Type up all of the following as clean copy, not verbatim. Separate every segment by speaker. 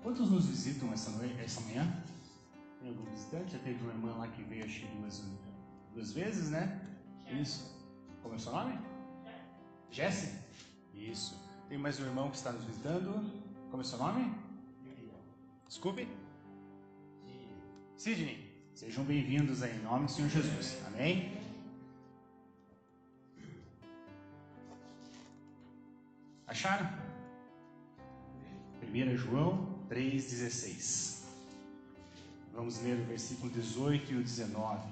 Speaker 1: Quantos nos visitam essa manhã? Tem algum visitante? Já teve uma irmã lá que veio, acho que duas vezes, né? Isso. Como é o seu nome? Jesse? Isso. Tem mais um irmão que está nos visitando. Como é o seu nome? Desculpe? Sidney. Sejam bem-vindos aí, em nome do Senhor Jesus. Amém? Acharam? 1 João 3,16. Vamos ler o versículo 18 e o 19.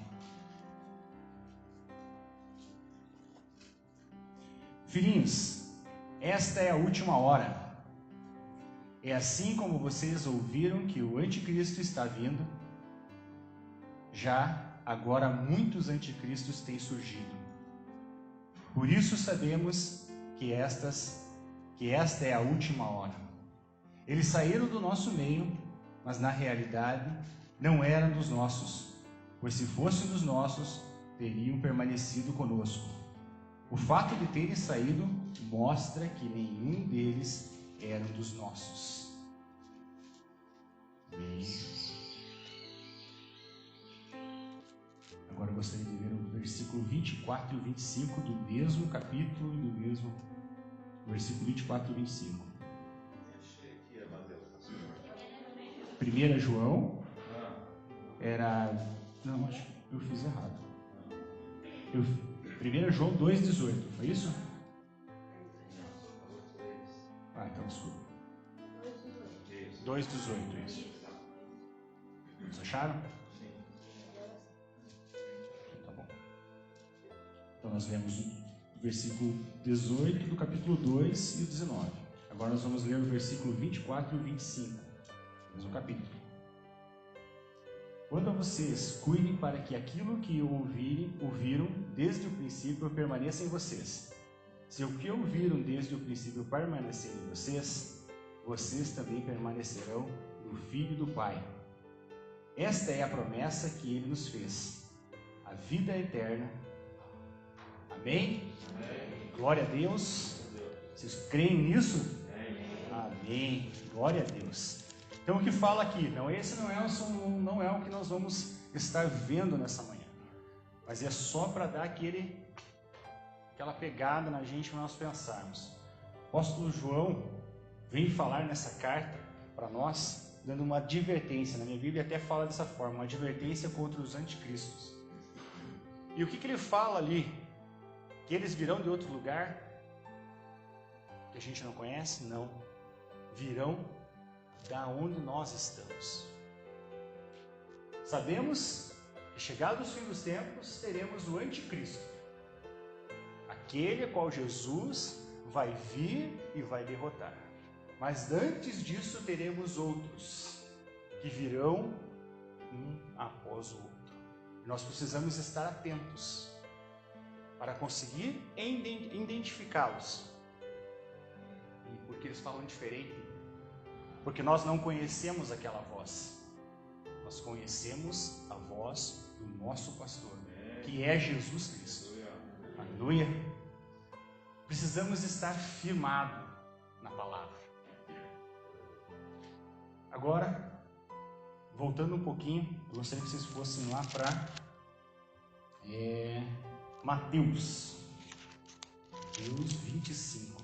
Speaker 1: Filhinhos, esta é a última hora. É assim como vocês ouviram que o anticristo está vindo, já agora muitos anticristos têm surgido. Por isso sabemos que esta é a última hora. Eles saíram do nosso meio, mas na realidade não eram dos nossos, pois se fossem dos nossos, teriam permanecido conosco. O fato de terem saído mostra que nenhum deles eram dos nossos. Bem. Agora eu gostaria de ler o versículo 24 e o 25 do mesmo capítulo e do mesmo versículo 24 e 25. 1 João era... Não, acho que eu fiz errado. 1 João 2,18, foi isso? Ah, então desculpa. 2,18, isso. Vocês acharam? Tá bom. Então nós lemos o versículo 18 do capítulo 2 e o 19. Agora nós vamos ler o versículo 24 e o 25. Mesmo capítulo. Quanto a vocês, cuidem para que aquilo que ouviram desde o princípio permaneça em vocês. Se o que ouviram desde o princípio permanecer em vocês, vocês também permanecerão no Filho do Pai. Esta é a promessa que Ele nos fez, a vida eterna. Amém? Amém. Glória a Deus. Vocês creem nisso? Amém. Glória a Deus. Então o que fala aqui, esse não é o que nós vamos estar vendo nessa manhã, mas é só para dar aquela pegada na gente para nós pensarmos. O apóstolo João vem falar nessa carta para nós, dando uma advertência. Na minha Bíblia até fala dessa forma, uma advertência contra os anticristos. E o que ele fala ali? Que eles virão de outro lugar, que a gente não conhece? Não. Virão da onde nós estamos. Sabemos que chegados os fins dos tempos, teremos o anticristo, aquele a qual Jesus vai vir e vai derrotar. Mas antes disso teremos outros que virão um após o outro. Nós precisamos estar atentos para conseguir identificá-los. E porque eles falam diferente? Porque nós não conhecemos aquela voz. Nós conhecemos a voz do nosso pastor, que é Jesus Cristo. Aleluia. Precisamos estar firmados na palavra. Agora, voltando um pouquinho, eu gostaria que vocês fossem lá para Mateus 25.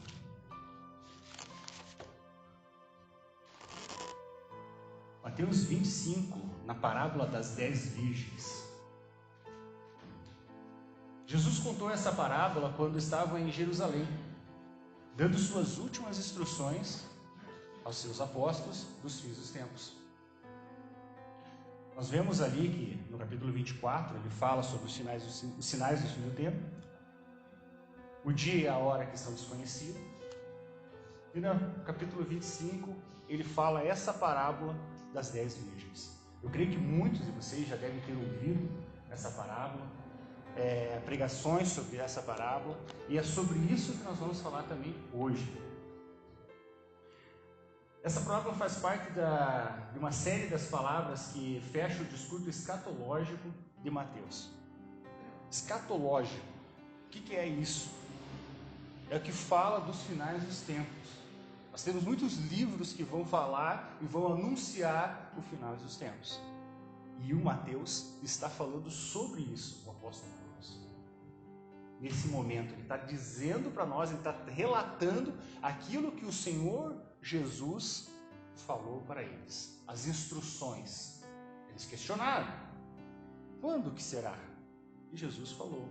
Speaker 1: Mateus 25, na parábola das 10 virgens. Jesus contou essa parábola quando estava em Jerusalém, dando suas últimas instruções aos seus apóstolos dos fins dos tempos. Nós vemos ali que no capítulo 24 ele fala sobre os sinais do fim do tempo, o dia e a hora que são desconhecidos, e no capítulo 25 ele fala essa parábola das 10 virgens. Eu creio que muitos de vocês já devem ter ouvido essa parábola, pregações sobre essa parábola, e é sobre isso que nós vamos falar também hoje. Essa parábola faz parte de uma série das palavras que fecha o discurso escatológico de Mateus. Escatológico, o que é isso? É o que fala dos finais dos tempos. Nós temos muitos livros que vão falar e vão anunciar o final dos tempos. E o Mateus está falando sobre isso, o apóstolo Mateus. Nesse momento, ele está dizendo para nós, ele está relatando aquilo que o Senhor Jesus falou para eles. As instruções. Eles questionaram. Quando que será? E Jesus falou.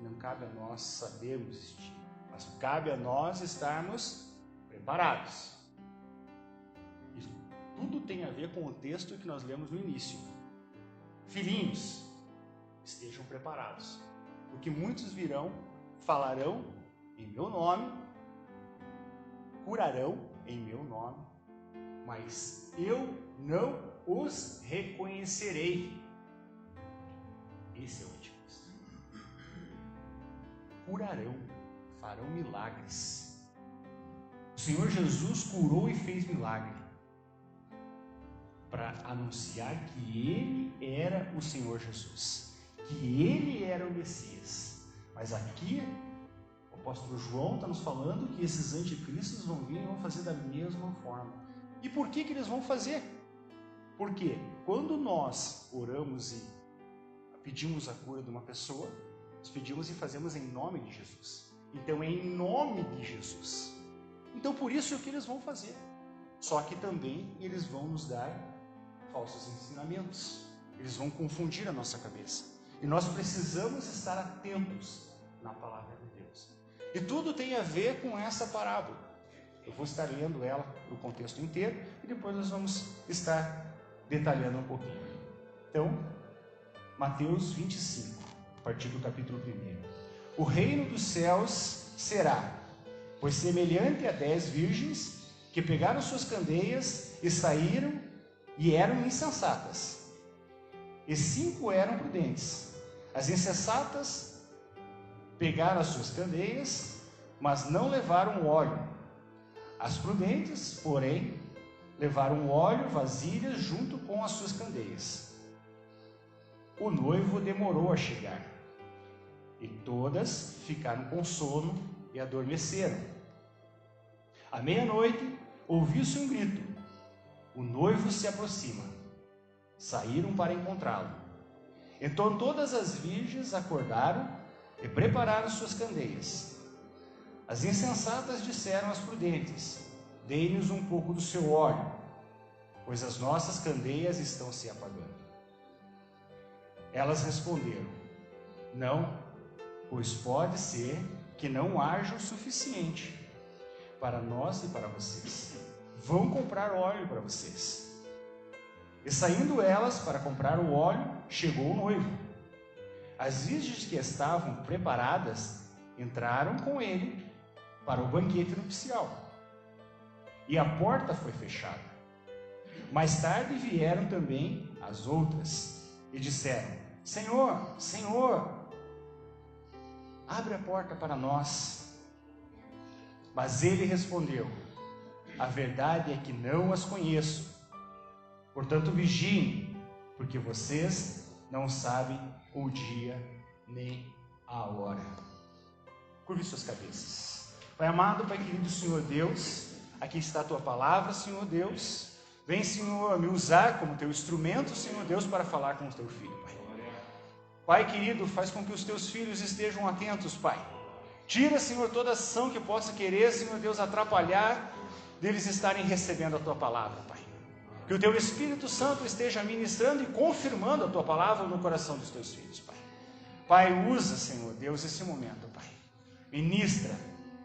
Speaker 1: Não cabe a nós sabermos esse dia, mas cabe a nós estarmos preparados. E tudo tem a ver com o texto que nós lemos no início. Filhinhos, estejam preparados, porque muitos virão, falarão em meu nome, curarão em meu nome, mas eu não os reconhecerei. Esse é o anticristo. Curarão, farão milagres. O Senhor Jesus curou e fez milagre para anunciar que Ele era o Senhor Jesus, que Ele era o Messias. Mas aqui o apóstolo João está nos falando que esses anticristos vão vir e vão fazer da mesma forma. E por que eles vão fazer? Porque quando nós oramos e pedimos a cura de uma pessoa, nós pedimos e fazemos em nome de Jesus. Então é em nome de Jesus. Então por isso é o que eles vão fazer. Só que também eles vão nos dar falsos ensinamentos. Eles vão confundir a nossa cabeça. E nós precisamos estar atentos na palavra de Deus. E tudo tem a ver com essa parábola. Eu vou estar lendo ela no contexto inteiro e depois nós vamos estar detalhando um pouquinho. Então, Mateus 25, a partir do capítulo 1. O reino dos céus será, pois semelhante a 10 virgens que pegaram suas candeias e saíram e eram insensatas. E 5 eram prudentes. As insensatas pegaram as suas candeias, mas não levaram óleo. As prudentes, porém, levaram óleo, vasilhas, junto com as suas candeias. O noivo demorou a chegar, e todas ficaram com sono e adormeceram. À meia-noite, ouviu-se um grito: o noivo se aproxima. Saíram para encontrá-lo. Então todas as virgens acordaram e prepararam suas candeias. As insensatas disseram às prudentes: dei-nos um pouco do seu óleo, pois as nossas candeias estão se apagando. Elas responderam: não, pois pode ser que não haja o suficiente para nós e para vocês. Vão comprar óleo para vocês. E saindo elas para comprar o óleo, chegou o noivo. As virgens que estavam preparadas entraram com ele para o banquete nupcial. E a porta foi fechada. Mais tarde vieram também as outras e disseram: Senhor, Senhor, abre a porta para nós. Mas ele respondeu: a verdade é que não as conheço. Portanto, vigiem, porque vocês não sabem o dia nem a hora. Curve suas cabeças. Pai amado, Pai querido, Senhor Deus, aqui está a Tua palavra, Senhor Deus. Vem, Senhor, me usar como Teu instrumento, Senhor Deus, para falar com o Teu Filho, Pai. Pai querido, faz com que os Teus filhos estejam atentos, Pai. Tira, Senhor, toda ação que possa querer, Senhor Deus, atrapalhar deles estarem recebendo a Tua palavra, Pai. Que o Teu Espírito Santo esteja ministrando e confirmando a Tua palavra no coração dos Teus filhos, Pai. Pai, usa, Senhor Deus, esse momento, Pai. Ministra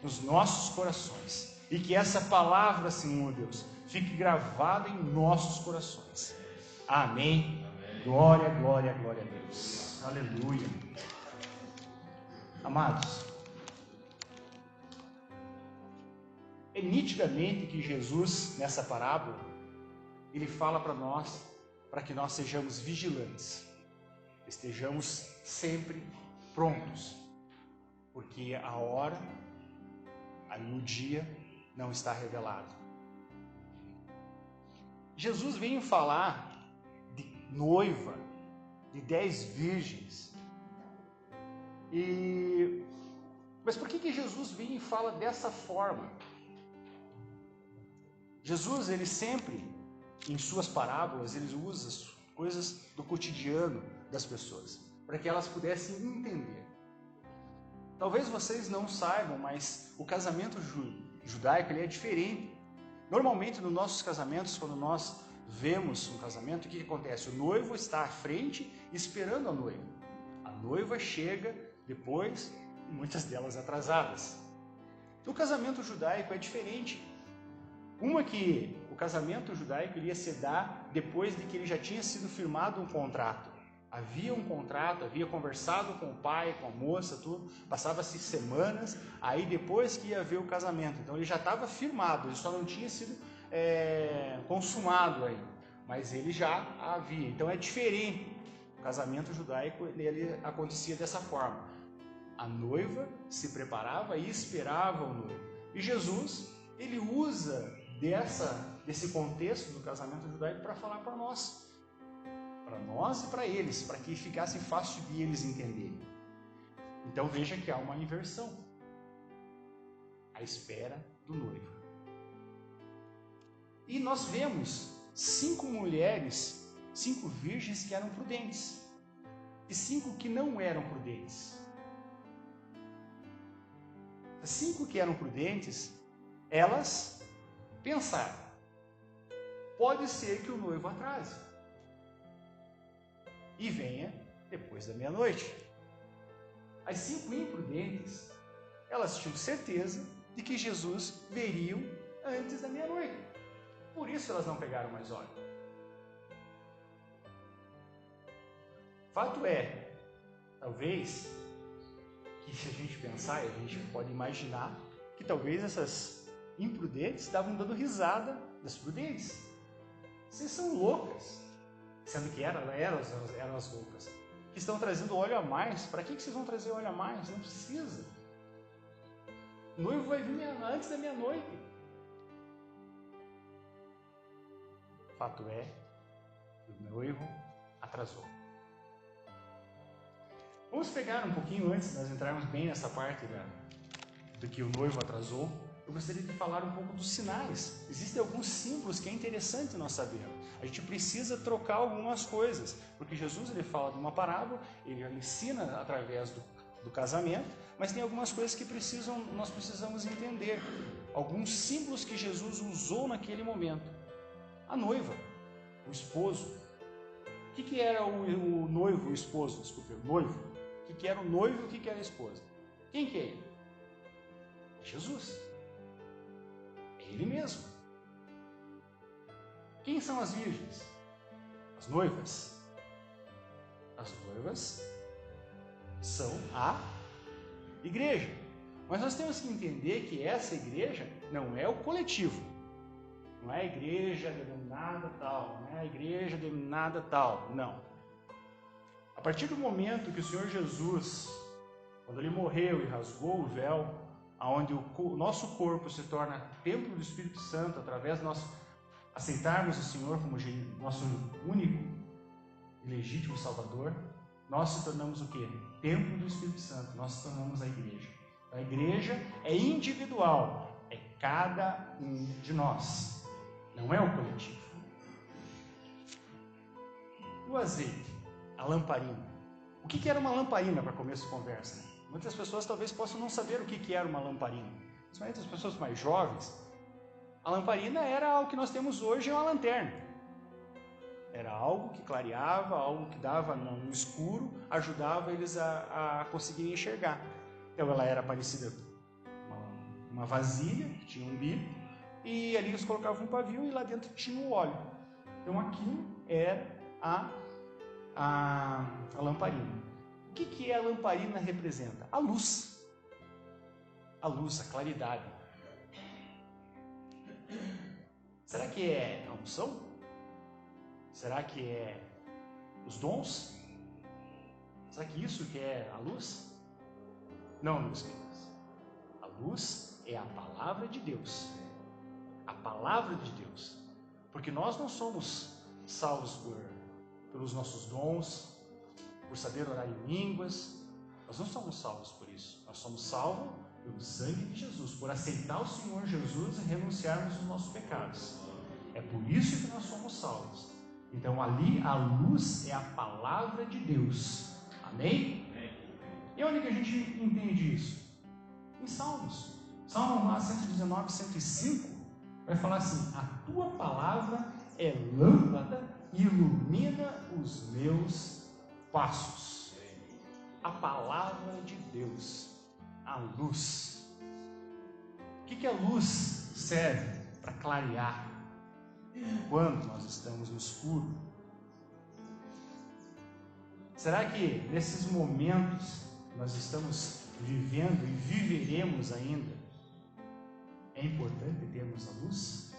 Speaker 1: nos nossos corações e que essa palavra, Senhor Deus, fique gravada em nossos corações. Amém. Glória, glória, glória a Deus. Aleluia. Amados, é nitidamente que Jesus, nessa parábola, ele fala para nós, para que nós sejamos vigilantes, estejamos sempre prontos, porque a hora, o dia não está revelado. Jesus veio falar de noiva, de 10 virgens. Mas por que Jesus vem e fala dessa forma? Jesus, ele sempre, em suas parábolas, ele usa as coisas do cotidiano das pessoas, para que elas pudessem entender. Talvez vocês não saibam, mas o casamento judaico ele é diferente. Normalmente, nos nossos casamentos, quando nós vemos um casamento, o que acontece? O noivo está à frente esperando a noiva. A noiva chega depois, e muitas delas atrasadas. No casamento judaico é diferente. Uma que o casamento judaico iria se dar depois de que ele já tinha sido firmado um contrato. Havia um contrato, havia conversado com o pai, com a moça, tudo. Passava-se semanas, aí depois que ia haver o casamento. Então ele já estava firmado, ele só não tinha sido consumado ainda. Mas ele já havia. Então é diferente. O casamento judaico ele acontecia dessa forma. A noiva se preparava e esperava o noivo. E Jesus, ele usa desse contexto do casamento judaico para falar para nós e para eles, para que ficasse fácil de eles entenderem. Então veja que há uma inversão, a espera do noivo. E nós vemos 5 mulheres, 5 virgens que eram prudentes e 5 que não eram prudentes. As 5 que eram prudentes, elas pensaram: pode ser que o noivo atrase e venha depois da meia-noite. As 5 imprudentes, elas tinham certeza de que Jesus veria antes da meia-noite. Por isso elas não pegaram mais óleo. Fato é, talvez, que se a gente pensar, a gente pode imaginar que talvez essas imprudentes estavam dando risada das prudentes. Vocês são loucas. Sendo que eram as loucas. Que estão trazendo óleo a mais. Para que vocês vão trazer óleo a mais? Não precisa. O noivo vai vir antes da meia-noite. Fato é que o noivo atrasou. Vamos pegar um pouquinho antes de nós entrarmos bem nessa parte do que o noivo atrasou. Eu gostaria de falar um pouco dos sinais. Existem alguns símbolos que é interessante nós sabermos. A gente precisa trocar algumas coisas, porque Jesus ele fala de uma parábola, ele ensina através do casamento, mas tem algumas coisas que nós precisamos entender. Alguns símbolos que Jesus usou naquele momento. A noiva, o esposo. O que era o noivo, o esposo? Desculpe, o noivo. O que era o noivo e o que era a esposa? Quem que é ele? Jesus. Ele mesmo. Quem são as virgens? As noivas. As noivas são a igreja. Mas nós temos que entender que essa igreja não é o coletivo. Não é a igreja denominada tal, não é a igreja denominada tal, não. A partir do momento que o Senhor Jesus, quando ele morreu e rasgou o véu, onde o nosso corpo se torna templo do Espírito Santo, através de nós aceitarmos o Senhor como nosso único e legítimo Salvador, nós se tornamos o quê? Templo do Espírito Santo, nós nos tornamos a igreja. A igreja é individual, é cada um de nós, não é o coletivo. O azeite, a lamparina. O que era uma lamparina para começo de conversa? Né? Muitas pessoas talvez possam não saber o que era uma lamparina. Principalmente as pessoas mais jovens. A lamparina era o que nós temos hoje, é uma lanterna. Era algo que clareava, algo que dava no escuro, ajudava eles a conseguirem enxergar. Então ela era parecida com uma vasilha, que tinha um bico, e ali eles colocavam um pavio e lá dentro tinha o óleo. Então aquilo era a lamparina. O que a lamparina representa? A luz. A luz, a claridade. Será que é a unção? Será que é os dons? Será que isso que é a luz? Não, meus queridos. A luz é a palavra de Deus. A palavra de Deus. Porque nós não somos salvos pelos nossos dons, por saber orar em línguas. Nós não somos salvos por isso. Nós somos salvos pelo sangue de Jesus, por aceitar o Senhor Jesus e renunciarmos aos nossos pecados. É por isso que nós somos salvos. Então ali a luz é a palavra de Deus. Amém? E onde que a gente entende isso? Em Salmos. Salmo 119, 105 vai falar assim: a tua palavra é lâmpada e ilumina os meus passos. A palavra de Deus, a luz. O que a luz serve? Para clarear quando nós estamos no escuro. Será que nesses momentos que nós estamos vivendo e viveremos ainda, é importante termos a luz?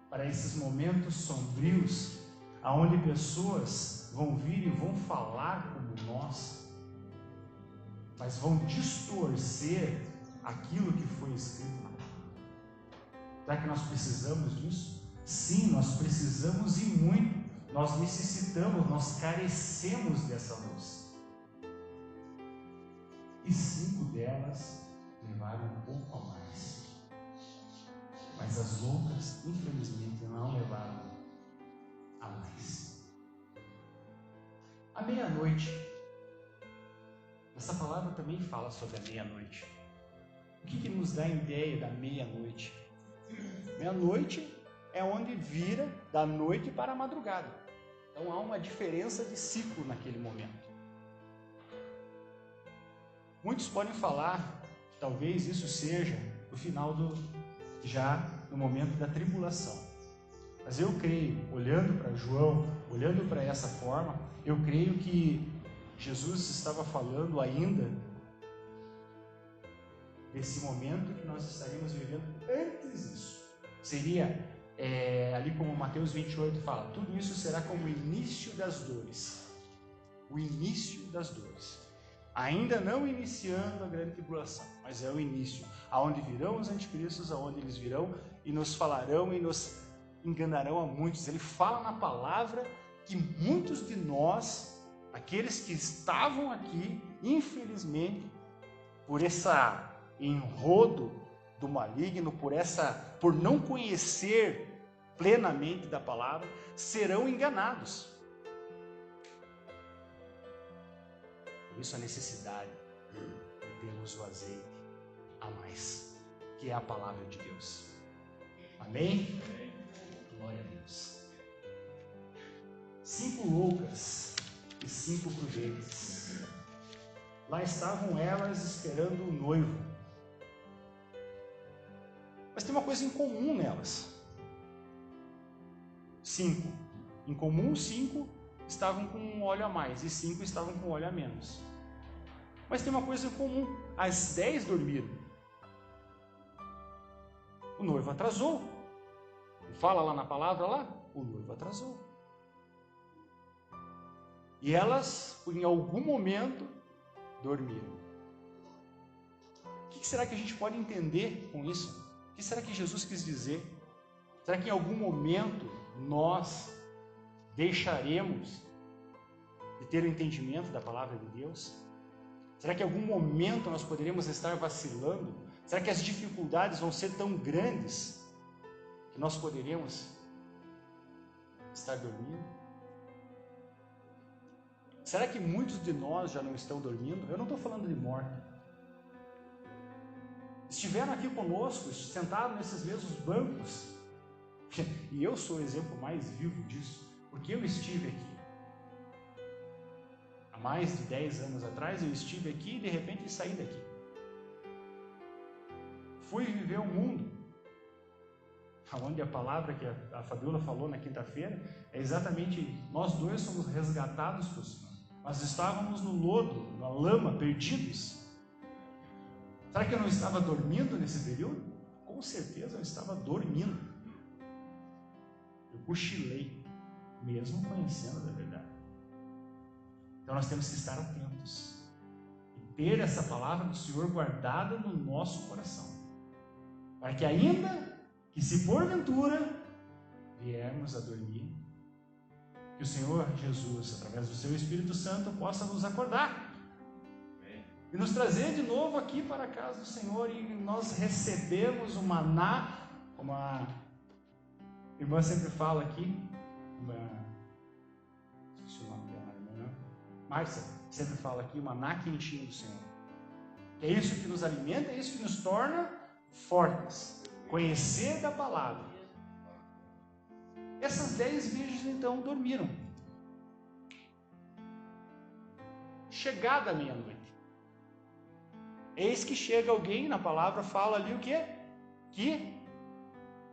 Speaker 1: Para esses momentos sombrios, aonde pessoas vão vir e vão falar como nós, mas vão distorcer aquilo que foi escrito na palavra. Será que nós precisamos disso? Sim, nós precisamos e muito. Nós necessitamos, nós carecemos dessa luz. E 5 delas levaram um pouco a mais. Mas as outras, infelizmente, não levaram a mais. A meia-noite. Essa palavra também fala sobre a meia-noite. O que nos dá a ideia da meia-noite? Meia-noite é onde vira da noite para a madrugada. Então há uma diferença de ciclo naquele momento. Muitos podem falar que talvez isso seja o final já no momento da tribulação. Mas eu creio, olhando para João, olhando para essa forma, eu creio que Jesus estava falando ainda desse momento que nós estaríamos vivendo antes disso. Seria, ali como Mateus 28 fala, tudo isso será como o início das dores. O início das dores. Ainda não iniciando a grande tribulação, mas é o início, aonde virão os anticristos, aonde eles virão e nos falarão e nos enganarão a muitos. Ele fala na palavra que muitos de nós, aqueles que estavam aqui, infelizmente, por esse enrodo do maligno, por não conhecer plenamente da palavra, serão enganados. Por isso a necessidade de termos o azeite a mais, que é a palavra de Deus. Amém? Glória a Deus. 5 loucas e 5 prudentes. Lá estavam elas esperando o noivo. Mas tem uma coisa em comum nelas. 5. Em comum, 5 estavam com um óleo a mais e 5 estavam com óleo a menos. Mas tem uma coisa em comum. As 10 dormiram. O noivo atrasou. Fala lá na palavra lá, o noivo atrasou. E elas, em algum momento, dormiram. O que será que a gente pode entender com isso? O que será que Jesus quis dizer? Será que em algum momento nós deixaremos de ter o entendimento da palavra de Deus? Será que em algum momento nós poderemos estar vacilando? Será que as dificuldades vão ser tão grandes que nós poderemos estar dormindo? Será que muitos de nós já não estão dormindo? Eu não estou falando de morte. Estiveram aqui conosco, sentados nesses mesmos bancos. E eu sou o exemplo mais vivo disso, porque eu estive aqui. Há mais de 10 anos atrás eu estive aqui e de repente saí daqui. Fui viver o mundo, onde a palavra que a Fabiola falou na quinta-feira é exatamente, nós dois somos resgatados por Senhor. Nós estávamos no lodo, na lama, perdidos. Será que eu não estava dormindo nesse período? Com certeza eu estava dormindo. Eu cochilei, mesmo conhecendo a verdade. Então nós temos que estar atentos e ter essa palavra do Senhor guardada no nosso coração, para que ainda que se porventura viermos a dormir, que o Senhor Jesus, através do seu Espírito Santo, possa nos acordar. e nos trazer de novo aqui para a casa do Senhor, e nós recebemos o maná, como a irmã sempre fala aqui, esqueci o nome dela, irmã Márcia sempre fala aqui, o maná quentinho do Senhor. É isso que nos alimenta, é isso que nos torna fortes. Conhecer da palavra. Essas 10 virgens então dormiram. Chegada a meia-noite, eis que chega alguém, na palavra fala ali o quê? Que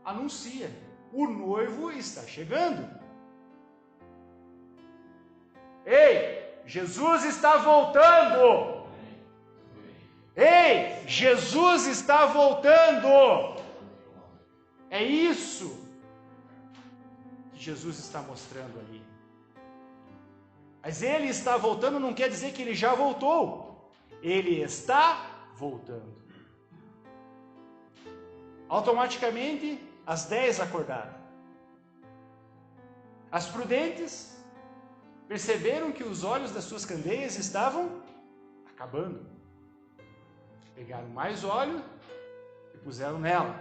Speaker 1: anuncia, o noivo está chegando. Ei, Jesus está voltando! Ei, Jesus está voltando! É isso que Jesus está mostrando ali. Mas ele está voltando não quer dizer que ele já voltou. Ele está voltando. Automaticamente, as 10 acordaram. As prudentes perceberam que os olhos das suas candeias estavam acabando. Pegaram mais óleo e puseram nela,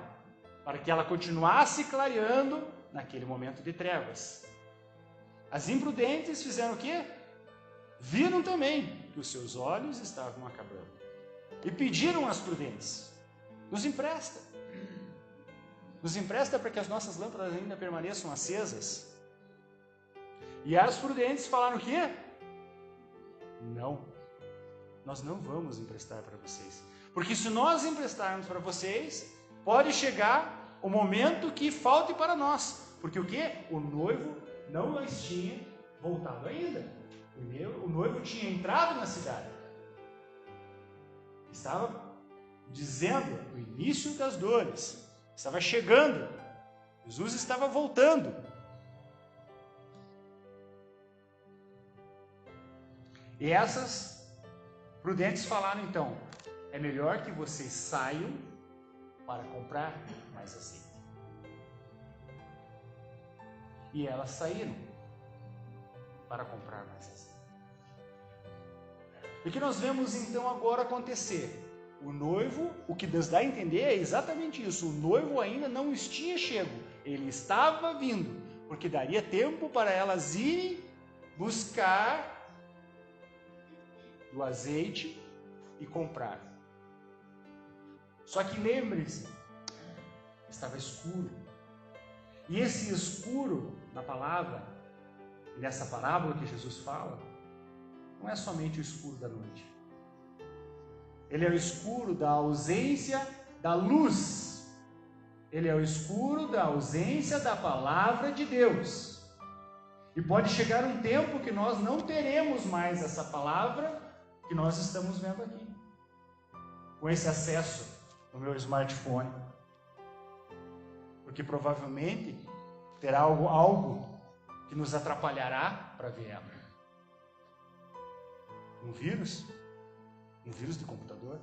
Speaker 1: para que ela continuasse clareando naquele momento de trevas. As imprudentes fizeram o quê? Viram também que os seus olhos estavam acabando. E pediram às prudentes: nos empresta. Nos empresta para que as nossas lâmpadas ainda permaneçam acesas. E as prudentes falaram o quê? Não, nós não vamos emprestar para vocês. Porque se nós emprestarmos para vocês, pode chegar o momento que falte para nós. Porque o quê? O noivo não lhes tinha voltado ainda. O noivo tinha entrado na cidade. Estava dizendo o início das dores. Estava chegando. Jesus estava voltando. E essas prudentes falaram então: é melhor que vocês saiam para comprar mais azeite. E elas saíram para comprar mais azeite. E o que nós vemos então agora acontecer? O noivo, o que Deus dá a entender é exatamente isso. O noivo ainda não tinha chego. Ele estava vindo, porque daria tempo para elas irem buscar o azeite e comprar. Só que lembre-se, estava escuro. E esse escuro na palavra, nessa parábola que Jesus fala, não é somente o escuro da noite. Ele é o escuro da ausência da luz. Ele é o escuro da ausência da palavra de Deus. E pode chegar um tempo que nós não teremos mais essa palavra que nós estamos vendo aqui, com esse acesso no meu smartphone. Porque provavelmente terá algo que nos atrapalhará para ver ela. Um vírus de computador,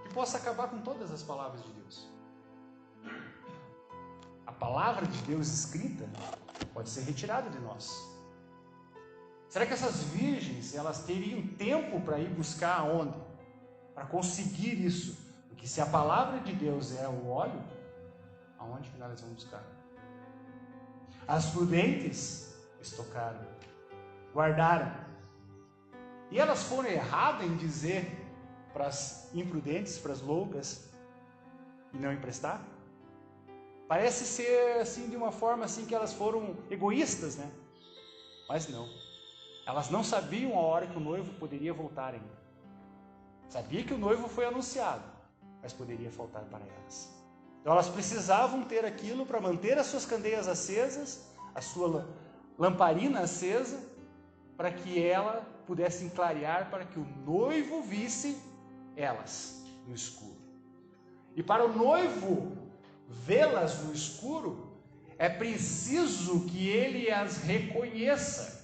Speaker 1: que possa acabar com todas as palavras de Deus. A palavra de Deus escrita pode ser retirada de nós. Será que essas virgens, elas teriam tempo para ir buscar aonde? Para conseguir isso? Porque se a palavra de Deus é o óleo, aonde que nós vamos buscar? As prudentes estocaram, guardaram. E elas foram erradas em dizer para as imprudentes, para as loucas, e não emprestar? Parece ser assim, de uma forma assim, que elas foram egoístas, né? Mas não. Elas não sabiam a hora que o noivo poderia voltar ainda. Sabia que o noivo foi anunciado, mas poderia faltar para elas. Então elas precisavam ter aquilo para manter as suas candeias acesas, a sua lamparina acesa, para que ela pudessem clarear, para que o noivo visse elas no escuro. E para o noivo vê-las no escuro, é preciso que ele as reconheça.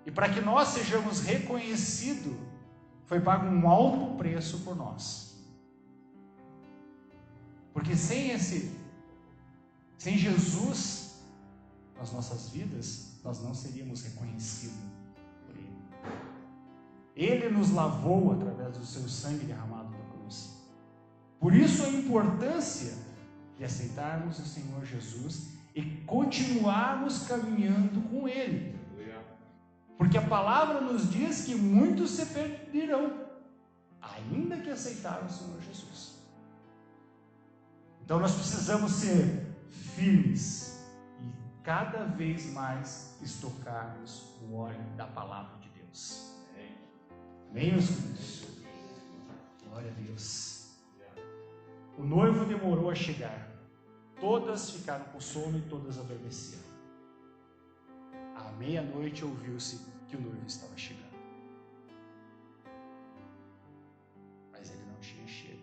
Speaker 1: E para que nós sejamos reconhecidos, foi pago um alto preço por nós. Porque sem Jesus nas nossas vidas, nós não seríamos reconhecidos por Ele. Ele nos lavou através do seu sangue derramado na cruz. Por isso a importância de aceitarmos o Senhor Jesus e continuarmos caminhando com Ele. Porque a palavra nos diz que muitos se perderão, ainda que aceitaram o Senhor Jesus. Então nós precisamos ser firmes e cada vez mais estocarmos o óleo da palavra de Deus. Amém, meus queridos? Glória a Deus. O noivo demorou a chegar. Todas ficaram com sono e todas adormeceram. À meia-noite ouviu-se que o noivo estava chegando. Mas ele não tinha chego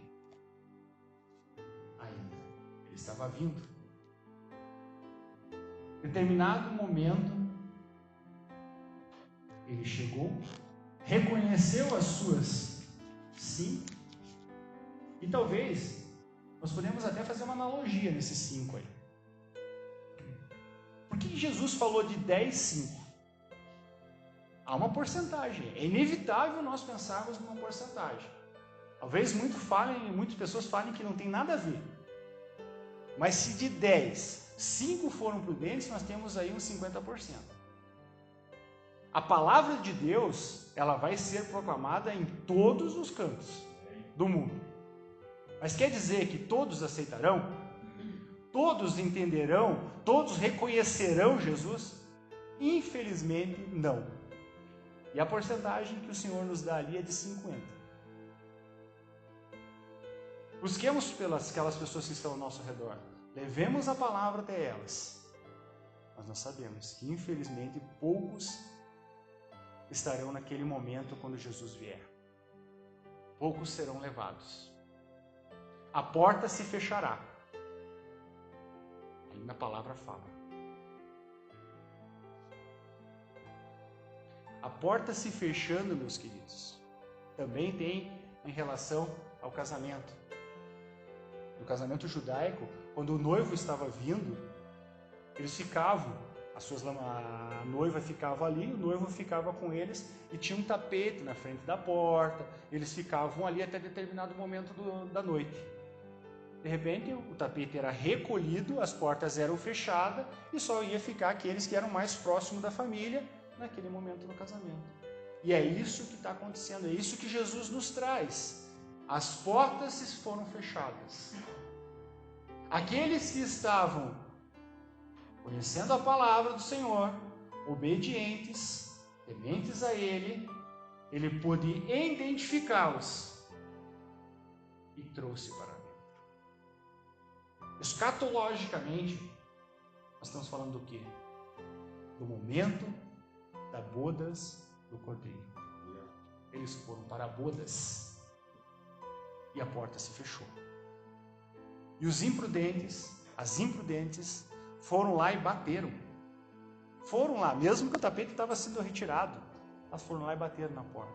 Speaker 1: ainda. Ele estava vindo. Em determinado momento, ele chegou, reconheceu as suas sim, e talvez nós podemos até fazer uma analogia nesses 5 aí. Por que Jesus falou de 10, 5? Há uma porcentagem. É inevitável nós pensarmos numa porcentagem. Talvez muitas pessoas falem que não tem nada a ver. Mas se de 10, 5 foram prudentes, nós temos aí uns 50%. A palavra de Deus, ela vai ser proclamada em todos os cantos do mundo. Mas quer dizer que todos aceitarão? Todos entenderão? Todos reconhecerão Jesus? Infelizmente, não. E a porcentagem que o Senhor nos dá ali é de 50%. Busquemos pelas aquelas pessoas que estão ao nosso redor. Levemos a palavra até elas. Mas nós sabemos que, infelizmente, poucos estarão naquele momento quando Jesus vier. Poucos serão levados. A porta se fechará. Ainda a palavra fala. A porta se fechando, meus queridos, também tem em relação ao casamento. No casamento judaico, quando o noivo estava vindo, eles ficavam, a noiva ficava ali, o noivo ficava com eles e tinha um tapete na frente da porta, eles ficavam ali até determinado momento da noite. De repente, o tapete era recolhido, as portas eram fechadas e só ia ficar aqueles que eram mais próximos da família naquele momento do casamento. E é isso que está acontecendo, é isso que Jesus nos traz. As portas se foram fechadas. Aqueles que estavam conhecendo a palavra do Senhor, obedientes, tementes a Ele, Ele pôde identificá-los e trouxe para dentro. Escatologicamente, nós estamos falando do quê? Do momento das bodas do Cordeiro. Eles foram para bodas e a porta se fechou. E os imprudentes, as imprudentes, foram lá e bateram. Foram lá, mesmo que o tapete estava sendo retirado, elas foram lá e bateram na porta.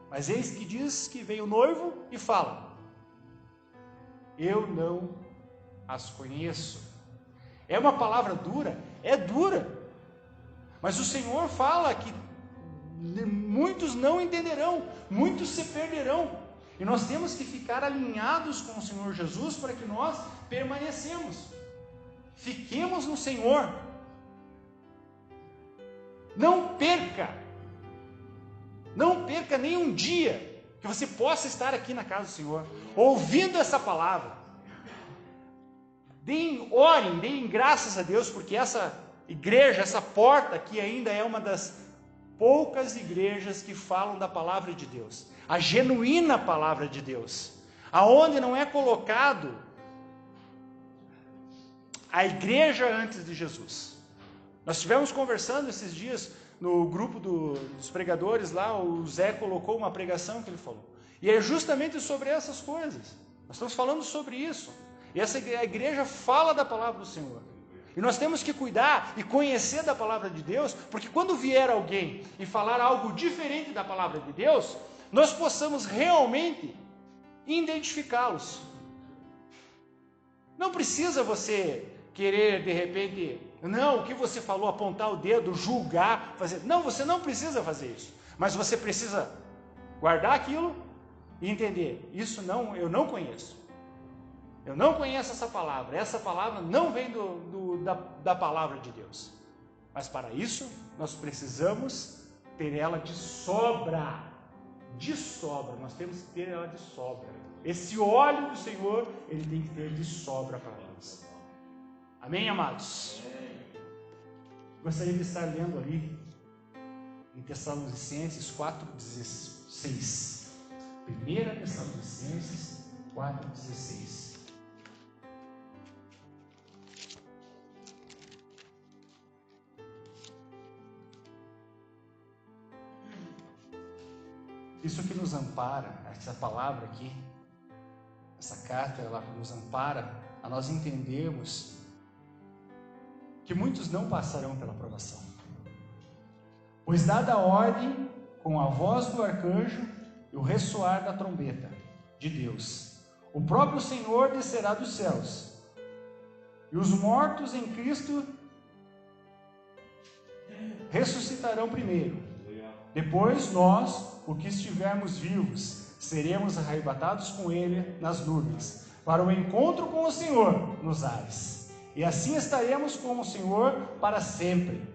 Speaker 1: Mas eis que diz que veio o noivo e fala: eu não as conheço. É uma palavra dura? É dura. Mas o Senhor fala que muitos não entenderão, muitos se perderão. E nós temos que ficar alinhados com o Senhor Jesus para que nós permanecemos. Fiquemos no Senhor. Não perca nem um dia que você possa estar aqui na casa do Senhor, ouvindo essa palavra. Orem, deem graças a Deus, porque essa igreja, essa porta aqui ainda é uma das poucas igrejas que falam da palavra de Deus, a genuína palavra de Deus, aonde não é colocado a igreja antes de Jesus. Nós estivemos conversando esses dias no grupo dos pregadores lá, o Zé colocou uma pregação que ele falou, e é justamente sobre essas coisas. Nós estamos falando sobre isso, e essa igreja fala da palavra do Senhor. E nós temos que cuidar e conhecer da palavra de Deus, porque quando vier alguém e falar algo diferente da palavra de Deus, nós possamos realmente identificá-los. Não precisa você querer, de repente, não, o que você falou, apontar o dedo, julgar, fazer. Não, você não precisa fazer isso. Mas você precisa guardar aquilo e entender, eu não conheço. Eu não conheço essa palavra não vem da palavra de Deus. Mas para isso, nós precisamos ter ela de sobra. De sobra, nós temos que ter ela de sobra. Esse óleo do Senhor, ele tem que ter de sobra para nós. Amém, amados? Gostaria de estar lendo ali em Tessalonicenses 4,16. 1 Tessalonicenses 4,16. Isso que nos ampara, essa palavra aqui, essa carta, ela nos ampara a nós entendermos que muitos não passarão pela provação. Pois dada a ordem, com a voz do arcanjo e o ressoar da trombeta de Deus, o próprio Senhor descerá dos céus, e os mortos em Cristo ressuscitarão primeiro. Depois nós, o que estivermos vivos, seremos arrebatados com Ele nas nuvens, para o encontro com o Senhor nos ares. E assim estaremos com o Senhor para sempre.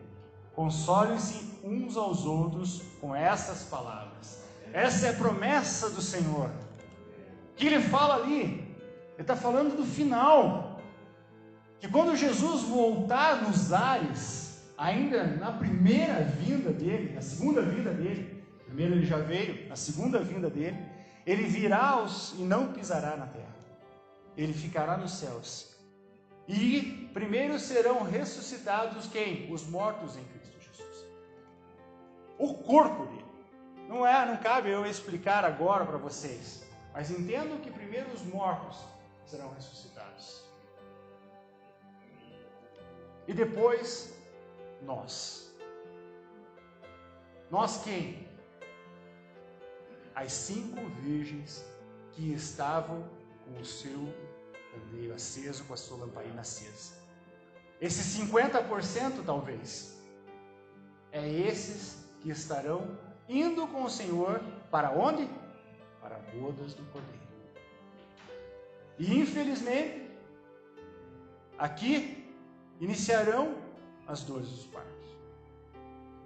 Speaker 1: Consolem-se uns aos outros com essas palavras. Essa é a promessa do Senhor. O que Ele fala ali? Ele está falando do final. Que quando Jesus voltar nos ares, ainda na primeira vinda dele, na segunda vinda dele, primeiro ele já veio, na segunda vinda dele, ele virá e não pisará na terra. Ele ficará nos céus. E primeiro serão ressuscitados quem? Os mortos em Cristo Jesus. O corpo dele. Não cabe eu explicar agora para vocês, mas entendo que primeiro os mortos serão ressuscitados. E depois nós. Nós quem? As 5 virgens que estavam com o seu candeeiro aceso, com a sua lamparina acesa. Esses 50% talvez, é esses que estarão indo com o Senhor para onde? Para bodas do Cordeiro. E infelizmente, aqui iniciarão as dores dos partos.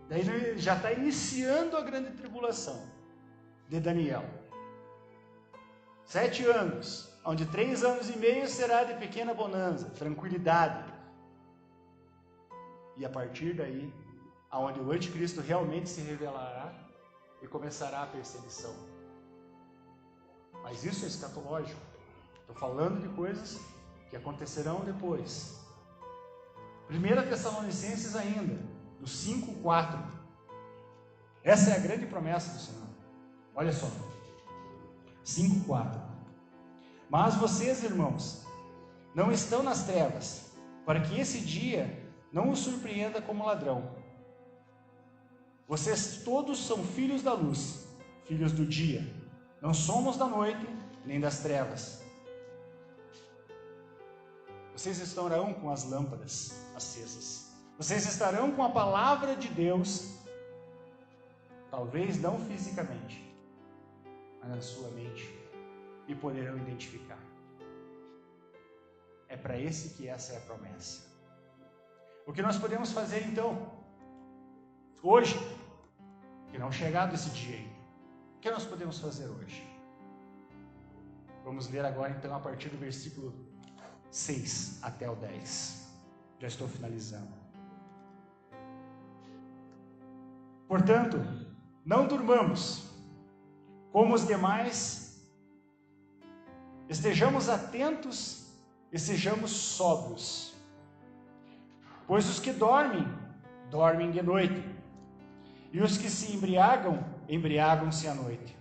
Speaker 1: Daí ele já está iniciando a grande tribulação de Daniel. 7 anos, onde 3 anos e meio será de pequena bonança, tranquilidade. E a partir daí, aonde o anticristo realmente se revelará e começará a perseguição. Mas isso é escatológico. Estou falando de coisas que acontecerão depois. 1 Tessalonicenses ainda, do 5:4. Essa é a grande promessa do Senhor. Olha só. 5:4. Mas vocês, irmãos, não estão nas trevas, para que esse dia não os surpreenda como ladrão. Vocês todos são filhos da luz, filhos do dia. Não somos da noite, nem das trevas. Vocês estarão com as lâmpadas acesas. Vocês estarão com a palavra de Deus, talvez não fisicamente, mas na sua mente, e poderão identificar. É para esse que essa é a promessa. O que nós podemos fazer então, hoje, que não chegado esse dia ainda, o que nós podemos fazer hoje? Vamos ler agora então a partir do versículo 6 até o 10. Já estou finalizando. Portanto, não durmamos, como os demais, estejamos atentos e sejamos sóbrios. Pois os que dormem, dormem de noite, e os que se embriagam, embriagam-se à noite.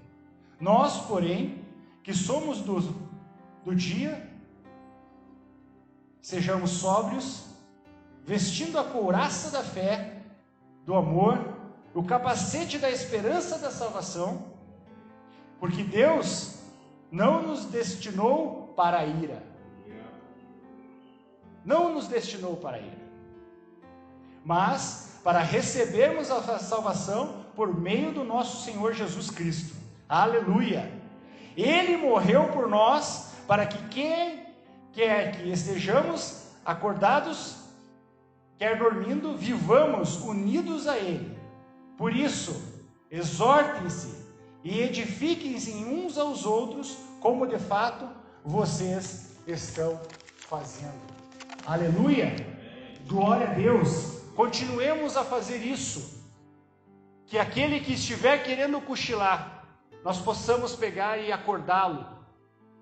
Speaker 1: Nós, porém, que somos do dia, sejamos sóbrios, vestindo a couraça da fé, do amor, o capacete da esperança da salvação, porque Deus não nos destinou para a ira. Não nos destinou para a ira, mas para recebermos a salvação por meio do nosso Senhor Jesus Cristo, Aleluia! Ele morreu por nós para que quem quer que estejamos acordados, quer dormindo, vivamos unidos a Ele. Por isso, exortem-se e edifiquem-se uns aos outros, como de fato vocês estão fazendo. Aleluia! Glória a Deus! Continuemos a fazer isso. Que aquele que estiver querendo cochilar, nós possamos pegar e acordá-lo.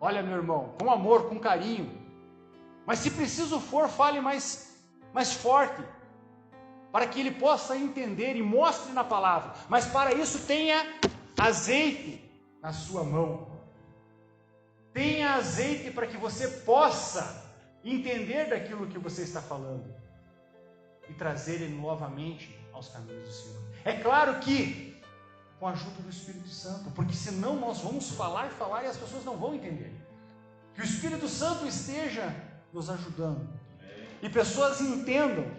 Speaker 1: Olha, meu irmão, com amor, com carinho. Mas se preciso for, fale mais forte, para que ele possa entender e mostre na palavra. Mas para isso tenha azeite na sua mão. Tenha azeite para que você possa entender daquilo que você está falando e trazer ele novamente aos caminhos do Senhor. É claro que com a ajuda do Espírito Santo, porque senão nós vamos falar e as pessoas não vão entender. Que o Espírito Santo esteja nos ajudando e pessoas entendam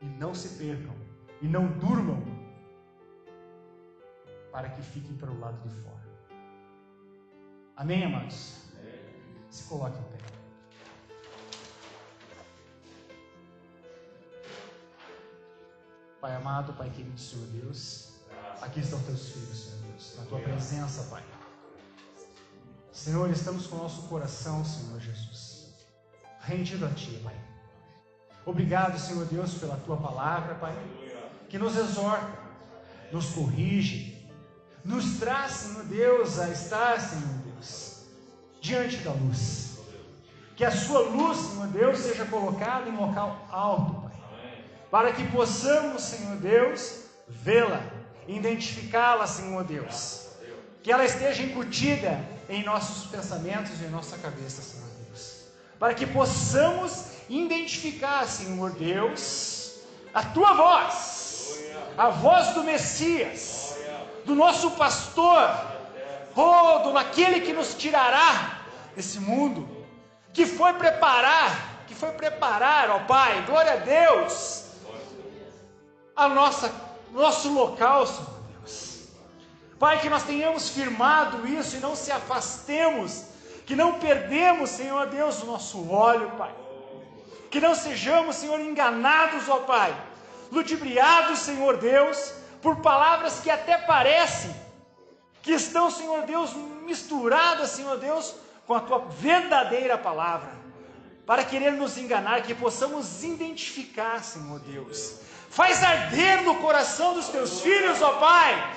Speaker 1: e não se percam e não durmam, para que fiquem para o lado de fora. Amém, amados? Se coloquem em pé. Pai amado, Pai querido, Senhor Deus, aqui estão teus filhos, Senhor Deus, na tua presença, Pai. Senhor, estamos com o nosso coração, Senhor Jesus, rendido a Ti, Pai. Obrigado, Senhor Deus, pela Tua palavra, Pai, que nos exorta, nos corrige, nos traz, Senhor Deus, a estar, Senhor Deus, diante da luz. Que a Sua luz, Senhor Deus, seja colocada em local alto, Pai, para que possamos, Senhor Deus, vê-la, identificá-la, Senhor Deus, que ela esteja incutida em nossos pensamentos e em nossa cabeça, Senhor Deus, para que possamos identificar, Senhor Deus, a Tua voz, a voz do Messias, do nosso pastor, daquele que nos tirará desse mundo, que foi preparar, ó Pai, glória a Deus, nosso local, Senhor Deus. Pai, que nós tenhamos firmado isso e não se afastemos, que não perdemos, Senhor Deus, o nosso óleo, Pai. Que não sejamos, Senhor, enganados, ó Pai, ludibriados, Senhor Deus, por palavras que até parecem que estão, Senhor Deus, misturadas, Senhor Deus, com a Tua verdadeira palavra, para querer nos enganar, que possamos identificar, Senhor Deus. Faz arder no coração dos Teus filhos, ó Pai,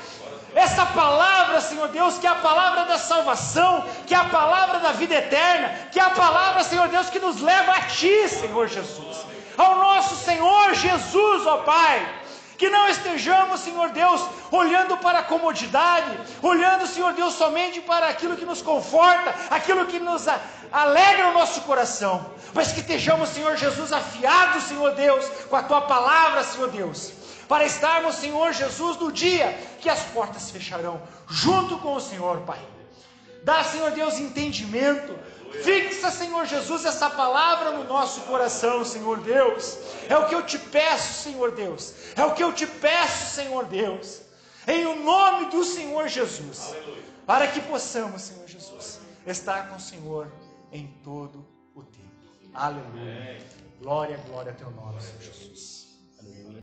Speaker 1: essa palavra, Senhor Deus, que é a palavra da salvação, que é a palavra da vida eterna, que é a palavra, Senhor Deus, que nos leva a Ti, Senhor Jesus, ao nosso Senhor Jesus, ó Pai. Que não estejamos, Senhor Deus, olhando para a comodidade, olhando, Senhor Deus, somente para aquilo que nos conforta, aquilo que nos alegra o nosso coração, mas que estejamos, Senhor Jesus, afiados, Senhor Deus, com a Tua palavra, Senhor Deus, para estarmos, Senhor Jesus, no dia que as portas fecharão, junto com o Senhor, Pai. Dá, Senhor Deus, entendimento. Fixa, Senhor Jesus, essa palavra no nosso coração, Senhor Deus. É o que eu te peço, Senhor Deus. É o que eu te peço, Senhor Deus. Em o nome do Senhor Jesus. Aleluia. Para que possamos, Senhor Jesus, estar com o Senhor em todo o tempo. Aleluia. Glória, glória a Teu nome, Senhor Jesus.